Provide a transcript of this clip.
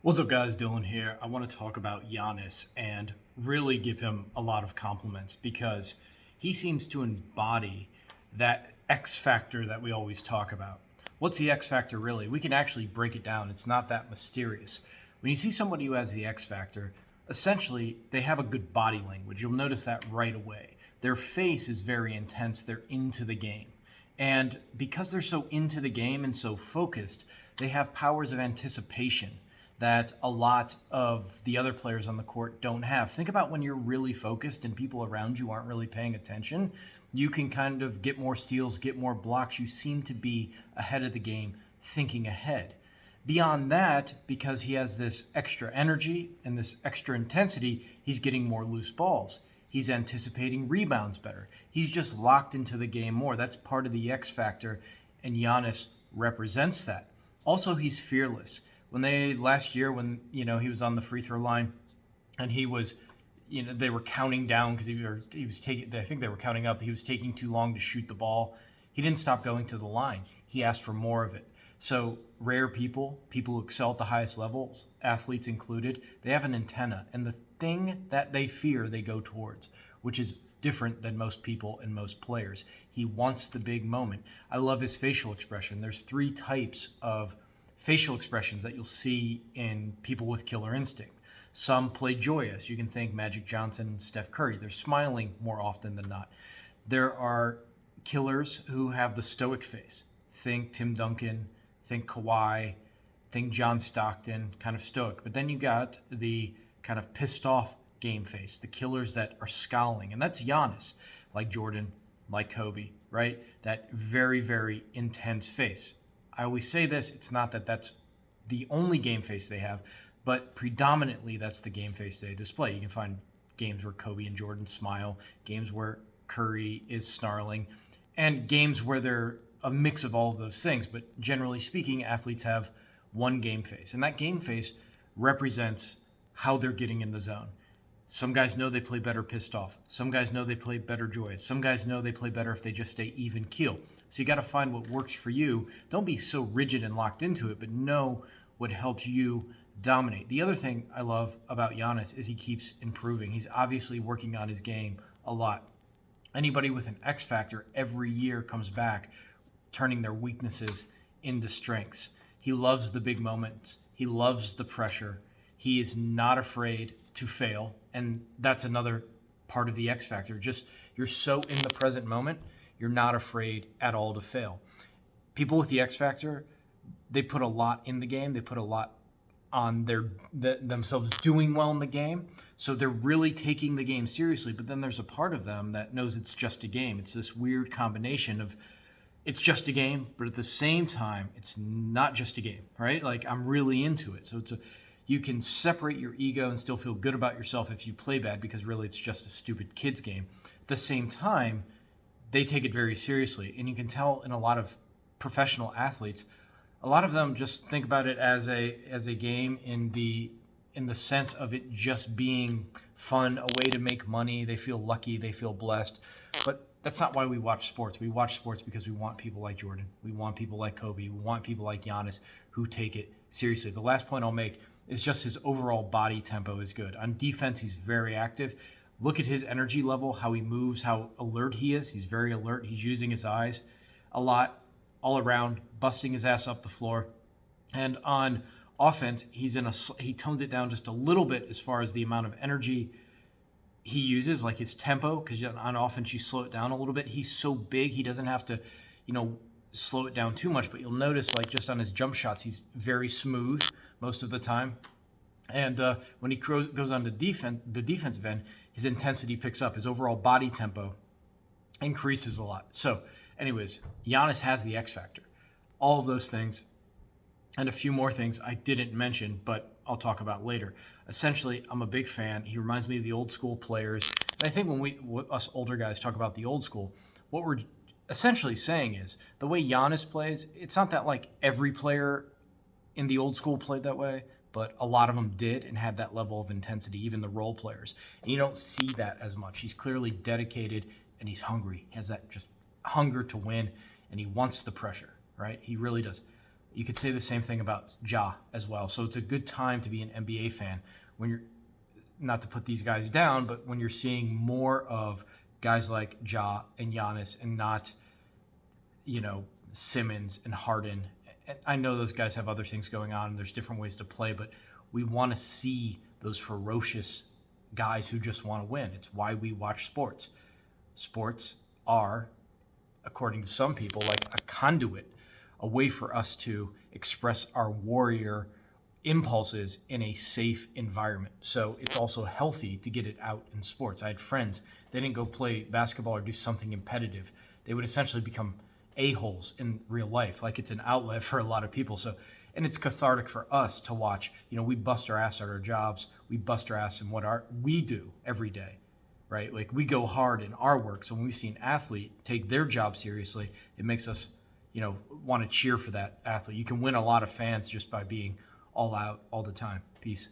What's up, guys? Dylan here. I want to talk about Giannis and really give him a lot of compliments because he seems to embody that X factor that we always talk about. What's the X factor really? We can actually break it down. It's not that mysterious. When you see somebody who has the X factor, essentially they have a good body language. You'll notice that right away. Their face is very intense, they're into the game. And because they're so into the game and so focused, they have powers of anticipation that a lot of the other players on the court don't have. Think about when you're really focused and people around you aren't really paying attention. You can kind of get more steals, get more blocks. You seem to be ahead of the game, thinking ahead. Beyond that, because he has this extra energy and this extra intensity, he's getting more loose balls. He's anticipating rebounds better. He's just locked into the game more. That's part of the X factor, and Giannis represents that. Also, he's fearless. When they last year, when he was on the free throw line, and he was, they were counting down because he was taking. I think they were counting up. He was taking too long to shoot the ball. He didn't stop going to the line. He asked for more of it. So rare people who excel at the highest levels, athletes included, they have an antenna, and the thing that they fear, they go towards, which is different than most people and most players. He wants the big moment. I love his facial expression. There's three types of facial expressions that you'll see in people with killer instinct. Some play joyous. You can think Magic Johnson and Steph Curry. They're smiling more often than not. There are killers who have the stoic face. Think Tim Duncan, think Kawhi, think John Stockton, kind of stoic. But then you got the kind of pissed off game face, the killers that are scowling. And that's Giannis, like Jordan, like Kobe, right? That very, very intense face. I always say this, it's not that that's the only game face they have, but predominantly that's the game face they display. You can find games where Kobe and Jordan smile, games where Curry is snarling, and games where they're a mix of all of those things. But generally speaking, athletes have one game face, and that game face represents how they're getting in the zone. Some guys know they play better pissed off. Some guys know they play better joyous. Some guys know they play better if they just stay even keel. So you got to find what works for you. Don't be so rigid and locked into it, but know what helps you dominate. The other thing I love about Giannis is he keeps improving. He's obviously working on his game a lot. Anybody with an X factor every year comes back, turning their weaknesses into strengths. He loves the big moments. He loves the pressure. He is not afraid to fail, and that's another part of the X factor. Just you're so in the present moment, you're not afraid at all to fail. People with the X factor, they put a lot in the game. They put a lot on themselves doing well in the game. So they're really taking the game seriously. But then there's a part of them that knows it's just a game. It's this weird combination of it's just a game, but at the same time, it's not just a game, right? Like I'm really into it. So you can separate your ego and still feel good about yourself if you play bad because really it's just a stupid kid's game. At the same time, they take it very seriously. And you can tell in a lot of professional athletes, a lot of them just think about it as a game in the sense of it just being fun, a way to make money. They feel lucky, they feel blessed. But that's not why we watch sports. We watch sports because we want people like Jordan. We want people like Kobe. We want people like Giannis who take it seriously. The last point I'll make is just his overall body tempo is good. On defense, he's very active. Look at his energy level, how he moves, how alert he is. He's very alert. He's using his eyes a lot, all around, busting his ass up the floor. And on offense, he tones it down just a little bit as far as the amount of energy he uses, like his tempo, because on offense you slow it down a little bit. He's so big, he doesn't have to, slow it down too much. But you'll notice, like just on his jump shots, he's very smooth most of the time. And when he goes on to the defensive end, his intensity picks up. His overall body tempo increases a lot. So, anyways, Giannis has the X factor. All of those things, and a few more things I didn't mention, but I'll talk about later. Essentially, I'm a big fan. He reminds me of the old school players. And I think when us older guys talk about the old school, what we're essentially saying is the way Giannis plays, it's not that like every player in the old school played that way, but a lot of them did and had that level of intensity, even the role players. And you don't see that as much. He's clearly dedicated and he's hungry. He has that just hunger to win and he wants the pressure, right? He really does. You could say the same thing about Ja as well. So it's a good time to be an NBA fan when you're, not to put these guys down, but when you're seeing more of guys like Ja and Giannis and not, Simmons and Harden. I know those guys have other things going on and there's different ways to play, but we want to see those ferocious guys who just want to win. It's why we watch sports. Sports are, according to some people, like a conduit, a way for us to express our warrior impulses in a safe environment. So it's also healthy to get it out in sports. I had friends, they didn't go play basketball or do something competitive. They would essentially become a-holes in real life. Like, it's an outlet for a lot of people. So, and it's cathartic for us to watch. We bust our ass at our jobs. We bust our ass in what we do every day, right? Like, we go hard in our work. So when we see an athlete take their job seriously, it makes us, want to cheer for that athlete. You can win a lot of fans just by being all out all the time. Peace.